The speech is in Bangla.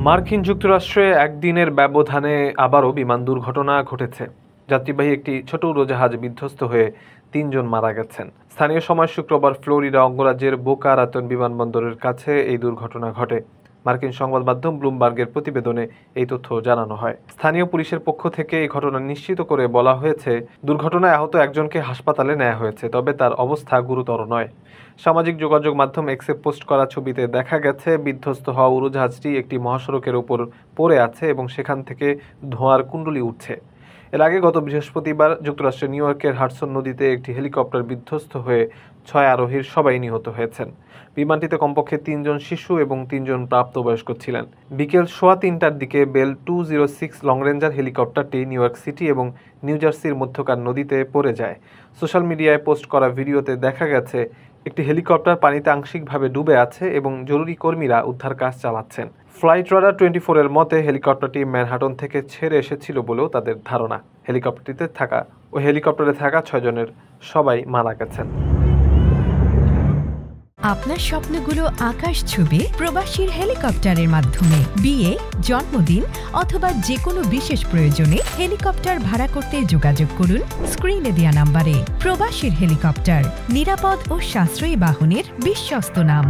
মার্কিন যুক্তরাষ্ট্রে একদিনের ব্যবধানে আবারও বিমান দুর্ঘটনা ঘটেছে। যাত্রীবাহী একটি ছোট উড়োজাহাজ বিধ্বস্ত হয়ে ৩ জন মারা গেছেন। স্থানীয় সময় শুক্রবার ফ্লোরিডা অঙ্গরাজ্যের বোকা রাতন বিমানবন্দরের কাছে এই দুর্ঘটনা ঘটে। মার্কিন সংবাদ মাধ্যম ব্লুমবার্গের প্রতিবেদনে এই তথ্য জানানো হয়। স্থানীয় পুলিশের পক্ষ থেকে এই ঘটনা নিশ্চিত করে বলা হয়েছে, দুর্ঘটনায় আহত একজনকে হাসপাতালে নেওয়া হয়েছে, তবে তার অবস্থা গুরুতর নয়। সামাজিক যোগাযোগ মাধ্যম এক্সে পোস্ট করা ছবিতে দেখা গেছে বিধ্বস্ত হওয়া উড়োজাহাজটি একটি মহাসড়কের উপর পড়ে আছে এবং সেখান থেকে ধোঁয়ার কুণ্ডলী উঠছে। এর আগে গত বৃহস্পতিবার যুক্তরাষ্ট্রের নিউ ইয়র্কের হাডসন নদীতে একটি হেলিকপ্টার বিধ্বস্ত হয়ে ৬ আরোহীর সবাই নিহত হয়েছেন। বিমানটিতে কমপক্ষে ৩ জন শিশু এবং ৩ জন প্রাপ্তবয়স্ক ছিলেন। বিকেল ৩:১৫টার দিকে বেল 206 লং রেঞ্জার হেলিকপ্টারটি নিউ ইয়র্ক সিটি এবং নিউ জার্সির মধ্যকার নদীতে পড়ে যায়। সোশ্যাল মিডিয়ায় পোস্ট করা ভিডিওতে দেখা গেছে একটি হেলিকপ্টার পানিতে আংশিকভাবে ডুবে আছে এবং জরুরি কর্মীরা উদ্ধার কাজ চালাচ্ছেন। ফ্লাইট রাডার 24 এর মতে হেলিকপ্টারটি ম্যানহাটন থেকে ছেড়ে এসেছিল বলেও তাদের ধারণা। হেলিকপ্টারে থাকা ৬ জনের সবাই মারা গেছেন। আপনার স্বপ্নগুলো আকাশ ছুবে প্রবাসীর হেলিকপ্টারের মাধ্যমে। বিয়ে, জন্মদিন অথবা যে কোনো বিশেষ প্রয়োজনে হেলিকপ্টার ভাড়া করতে যোগাযোগ করুন স্ক্রিনে দেয়া নাম্বারে। প্রবাসীর হেলিকপ্টার, নিরাপদ ও সাশ্রয়ী বাহনের বিশ্বস্ত নাম।